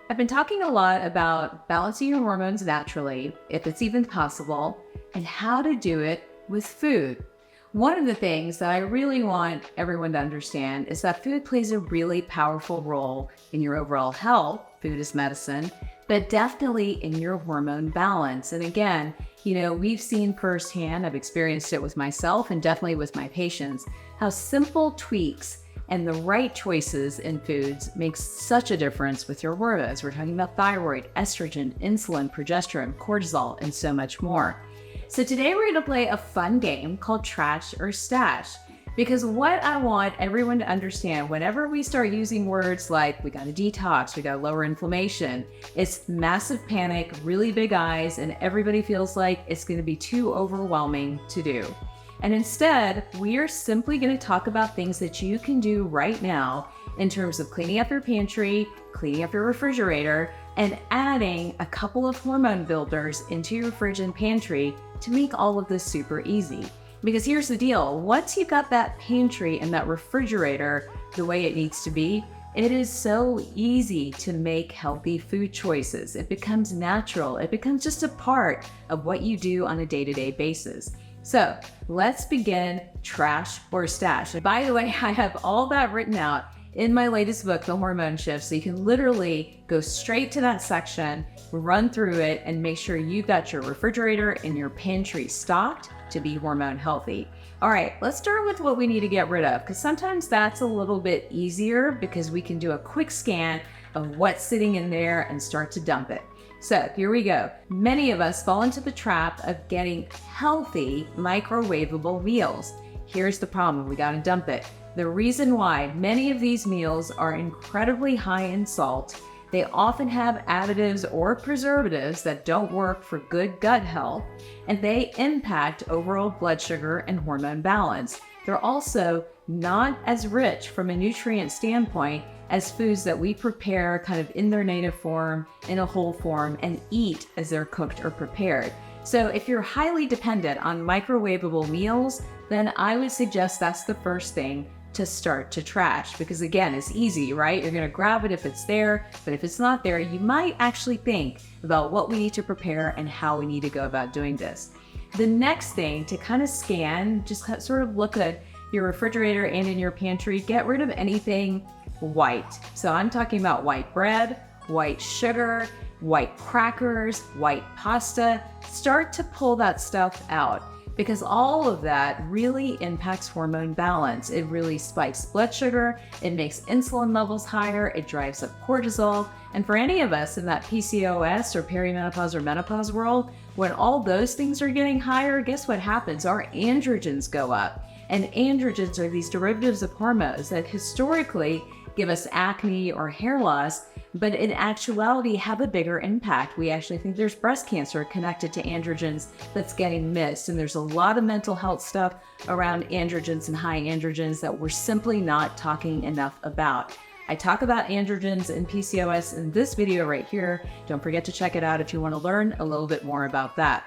I've been talking a lot about balancing your hormones naturally, if it's even possible, and how to do it with food. One of the things that I really want everyone to understand is that food plays a really powerful role in your overall health. Food is medicine, but definitely in your hormone balance. And again, we've seen firsthand, I've experienced it with myself and definitely with my patients, how simple tweaks and the right choices in foods makes such a difference with your hormones. We're talking about thyroid, estrogen, insulin, progesterone, cortisol, and so much more. So today we're going to play a fun game called Trash or Stash. Because what I want everyone to understand, whenever we start using words like we got to detox, we got to lower inflammation, it's massive panic, really big eyes, and everybody feels like it's going to be too overwhelming to do. And instead, we are simply going to talk about things that you can do right now in terms of cleaning up your pantry, cleaning up your refrigerator, and adding a couple of hormone builders into your fridge and pantry to make all of this super easy. Because here's the deal, once you've got that pantry and that refrigerator the way it needs to be, it is so easy to make healthy food choices. It becomes natural. It becomes just a part of what you do on a day-to-day basis. So let's begin Trash or Stash. And by the way, I have all that written out in my latest book, The Hormone Shift. So you can literally go straight to that section, run through it, and make sure you've got your refrigerator and your pantry stocked to be hormone healthy. All right, let's start with what we need to get rid of, because sometimes that's a little bit easier because we can do a quick scan of what's sitting in there and start to dump it. So here we go. Many of us fall into the trap of getting healthy microwavable meals. Here's the problem, we gotta dump it. The reason why many of these meals are incredibly high in salt, they often have additives or preservatives that don't work for good gut health, and they impact overall blood sugar and hormone balance. They're also not as rich from a nutrient standpoint as foods that we prepare kind of in their native form, in a whole form, and eat as they're cooked or prepared. So if you're highly dependent on microwavable meals, then I would suggest that's the first thing to start to trash, because again, it's easy, right? You're gonna grab it if it's there, but if it's not there, you might actually think about what we need to prepare and how we need to go about doing this. The next thing to kind of scan, just sort of look at your refrigerator and in your pantry, get rid of anything white. So I'm talking about white bread, white sugar, white crackers, white pasta. Start to pull that stuff out, because all of that really impacts hormone balance. It really spikes blood sugar, it makes insulin levels higher, it drives up cortisol. And for any of us in that PCOS or perimenopause or menopause world, when all those things are getting higher, guess what happens? Our androgens go up. And androgens are these derivatives of hormones that historically give us acne or hair loss, but in actuality have a bigger impact. We actually think there's breast cancer connected to androgens that's getting missed. And there's a lot of mental health stuff around androgens and high androgens that we're simply not talking enough about. I talk about androgens and PCOS in this video right here. Don't forget to check it out if you want to learn a little bit more about that.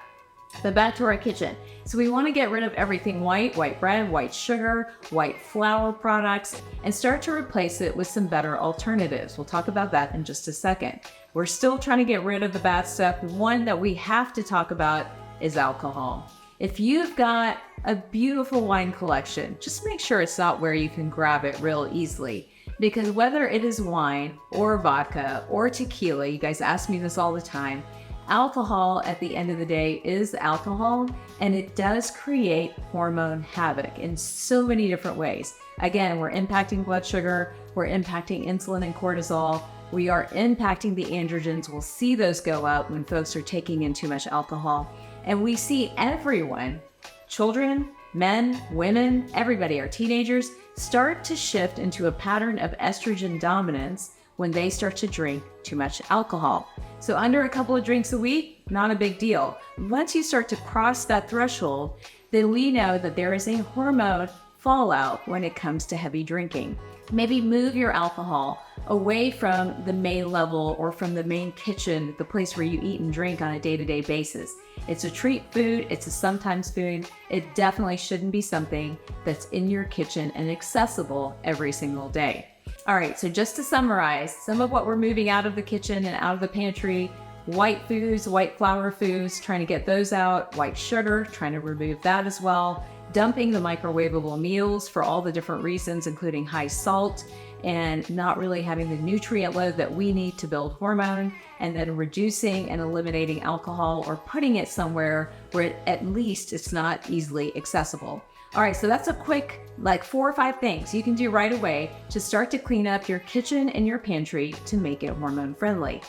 But back to our kitchen. So we want to get rid of everything white bread, white sugar, white flour products, and start to replace it with some better alternatives. We'll talk about that in just a second. We're still trying to get rid of the bad stuff. One that we have to talk about is alcohol. If you've got a beautiful wine collection, just make sure it's not where you can grab it real easily. Because whether it is wine or vodka or tequila, you guys ask me this all the time, alcohol at the end of the day is alcohol, and it does create hormone havoc in so many different ways. Again, we're impacting blood sugar, we're impacting insulin and cortisol, we are impacting the androgens. We'll see those go up when folks are taking in too much alcohol. And we see everyone, children, men, women, everybody, our teenagers, start to shift into a pattern of estrogen dominance when they start to drink too much alcohol. So under a couple of drinks a week, not a big deal. Once you start to cross that threshold, then we know that there is a hormone fallout when it comes to heavy drinking. Maybe move your alcohol away from the main level or from the main kitchen, the place where you eat and drink on a day-to-day basis. It's a treat food, it's a sometimes food. It definitely shouldn't be something that's in your kitchen and accessible every single day. All right, so just to summarize, some of what we're moving out of the kitchen and out of the pantry: white foods, white flour foods, trying to get those out; white sugar, trying to remove that as well; dumping the microwavable meals for all the different reasons, including high salt and not really having the nutrient load that we need to build hormone; and then reducing and eliminating alcohol, or putting it somewhere where at least it's not easily accessible. All right, so that's a quick, like 4 or 5 things you can do right away to start to clean up your kitchen and your pantry to make it hormone friendly.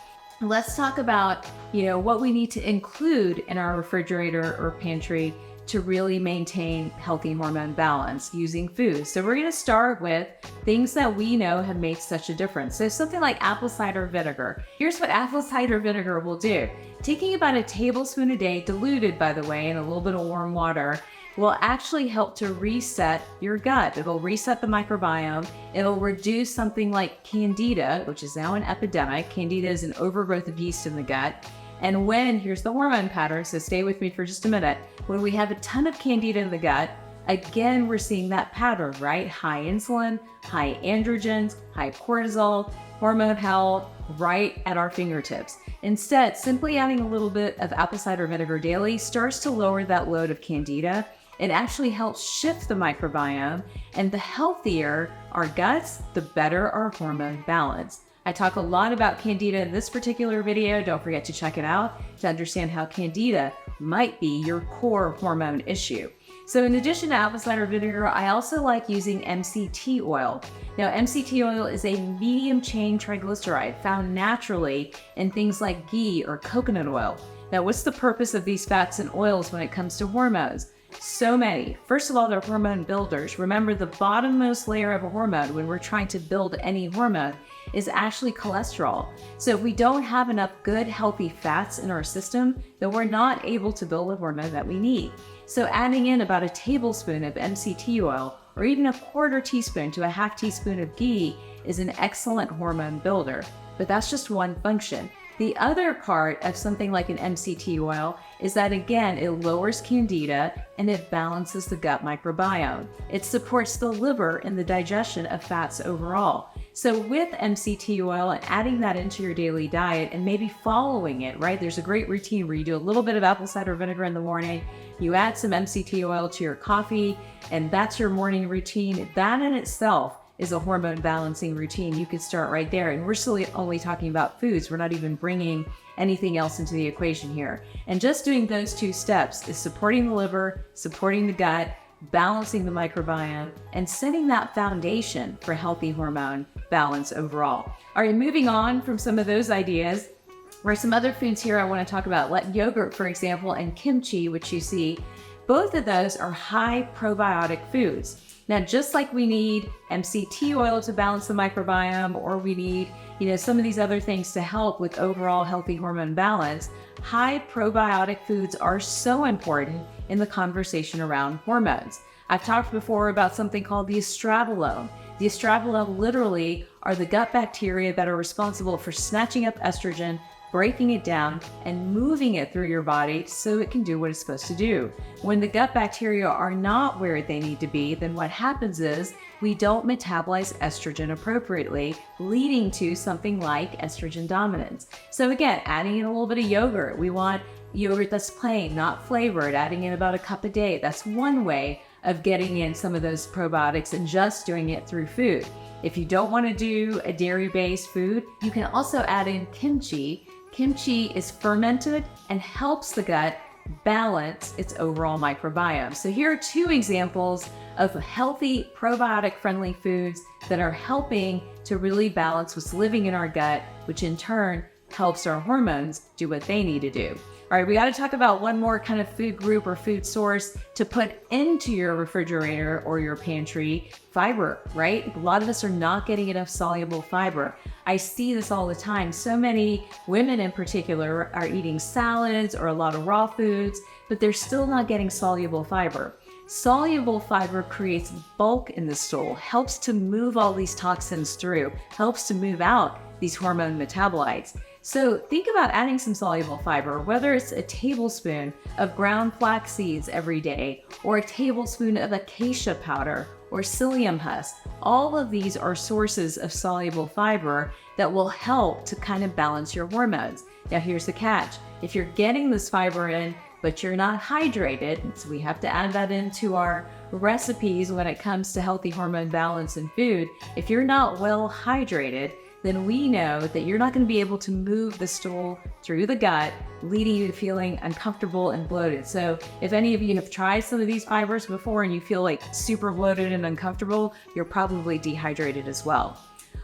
Let's talk about, what we need to include in our refrigerator or pantry to really maintain healthy hormone balance using food. So we're gonna start with things that we know have made such a difference. So something like apple cider vinegar. Here's what apple cider vinegar will do. Taking about a tablespoon a day, diluted by the way, in a little bit of warm water, will actually help to reset your gut. It will reset the microbiome. It'll reduce something like candida, which is now an epidemic. Candida is an overgrowth of yeast in the gut. And here's the hormone pattern, so stay with me for just a minute. When we have a ton of candida in the gut, again, we're seeing that pattern, right? High insulin, high androgens, high cortisol, hormone health, right at our fingertips. Instead, simply adding a little bit of apple cider vinegar daily starts to lower that load of candida. It actually helps shift the microbiome, and the healthier our guts, the better our hormone balance. I talk a lot about candida in this particular video. Don't forget to check it out to understand how candida might be your core hormone issue. So in addition to apple cider vinegar, I also like using MCT oil. Now, MCT oil is a medium chain triglyceride found naturally in things like ghee or coconut oil. Now, what's the purpose of these fats and oils when it comes to hormones? So many. First of all, they're hormone builders. Remember, the bottommost layer of a hormone when we're trying to build any hormone is actually cholesterol. So if we don't have enough good, healthy fats in our system, then we're not able to build the hormone that we need. So adding in about a tablespoon of MCT oil, or even a 1/4 teaspoon to a 1/2 teaspoon of ghee, is an excellent hormone builder. But that's just one function. The other part of something like an MCT oil is that, again, it lowers candida and it balances the gut microbiome. It supports the liver in the digestion of fats overall. So with MCT oil and adding that into your daily diet and maybe following it, right? There's a great routine where you do a little bit of apple cider vinegar in the morning, you add some MCT oil to your coffee, and that's your morning routine. That in itself is a hormone balancing routine. You could start right there. And we're still only talking about foods. We're not even bringing anything else into the equation here. And just doing those 2 steps is supporting the liver, supporting the gut, balancing the microbiome, and setting that foundation for healthy hormone balance overall. All right, moving on from some of those ideas, there are some other foods here I want to talk about, like yogurt, for example, and kimchi, which you see. Both of those are high probiotic foods. Now, just like we need MCT oil to balance the microbiome, or we need, some of these other things to help with overall healthy hormone balance, high probiotic foods are so important in the conversation around hormones. I've talked before about something called the estrabolome. The estrabolome literally are the gut bacteria that are responsible for snatching up estrogen, breaking it down, and moving it through your body so it can do what it's supposed to do. When the gut bacteria are not where they need to be, then what happens is we don't metabolize estrogen appropriately, leading to something like estrogen dominance. So again, adding in a little bit of yogurt. We want yogurt that's plain, not flavored, adding in about a cup a day. That's one way of getting in some of those probiotics and just doing it through food. If you don't want to do a dairy-based food, you can also add in kimchi. Kimchi is fermented and helps the gut balance its overall microbiome. So here are 2 examples of healthy probiotic-friendly foods that are helping to really balance what's living in our gut, which in turn helps our hormones do what they need to do. All right, we got to talk about one more kind of food group or food source to put into your refrigerator or your pantry: fiber, right? A lot of us are not getting enough soluble fiber. I see this all the time. So many women in particular are eating salads or a lot of raw foods, but they're still not getting soluble fiber. Soluble fiber creates bulk in the stool, helps to move all these toxins through, helps to move out these hormone metabolites. So think about adding some soluble fiber, whether it's a tablespoon of ground flax seeds every day, or a tablespoon of acacia powder or psyllium husk. All of these are sources of soluble fiber that will help to kind of balance your hormones. Now here's the catch. If you're getting this fiber in, but you're not hydrated, so we have to add that into our recipes when it comes to healthy hormone balance in food. If you're not well hydrated, then we know that you're not going to be able to move the stool through the gut, leading you to feeling uncomfortable and bloated. So if any of you have tried some of these fibers before and you feel like super bloated and uncomfortable, you're probably dehydrated as well.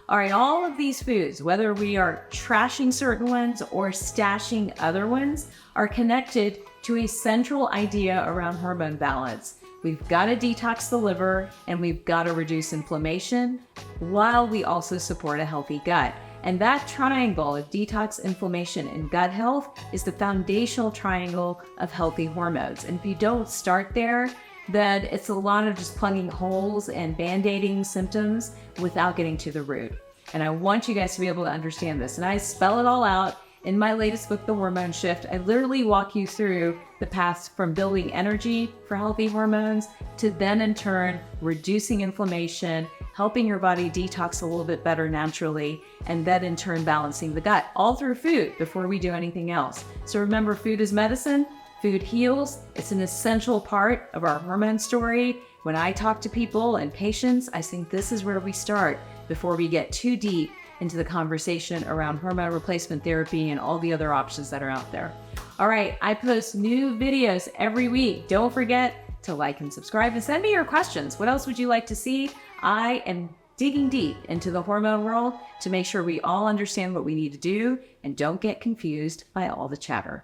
All right, all of these foods, whether we are trashing certain ones or stashing other ones, are connected to a central idea around hormone balance. We've got to detox the liver and we've got to reduce inflammation while we also support a healthy gut. And that triangle of detox, inflammation, and gut health is the foundational triangle of healthy hormones. And if you don't start there, then it's a lot of just plugging holes and band-aiding symptoms without getting to the root. And I want you guys to be able to understand this. And I spell it all out in my latest book, The Hormone Shift. I literally walk you through the path from building energy for healthy hormones to then in turn reducing inflammation, helping your body detox a little bit better naturally, and then in turn balancing the gut, all through food before we do anything else. So remember, food is medicine. Food heals. It's an essential part of our hormone story. When I talk to people and patients, I think this is where we start before we get too deep into the conversation around hormone replacement therapy and all the other options that are out there. All right, I post new videos every week. Don't forget to like and subscribe and send me your questions. What else would you like to see? I am digging deep into the hormone world to make sure we all understand what we need to do and don't get confused by all the chatter.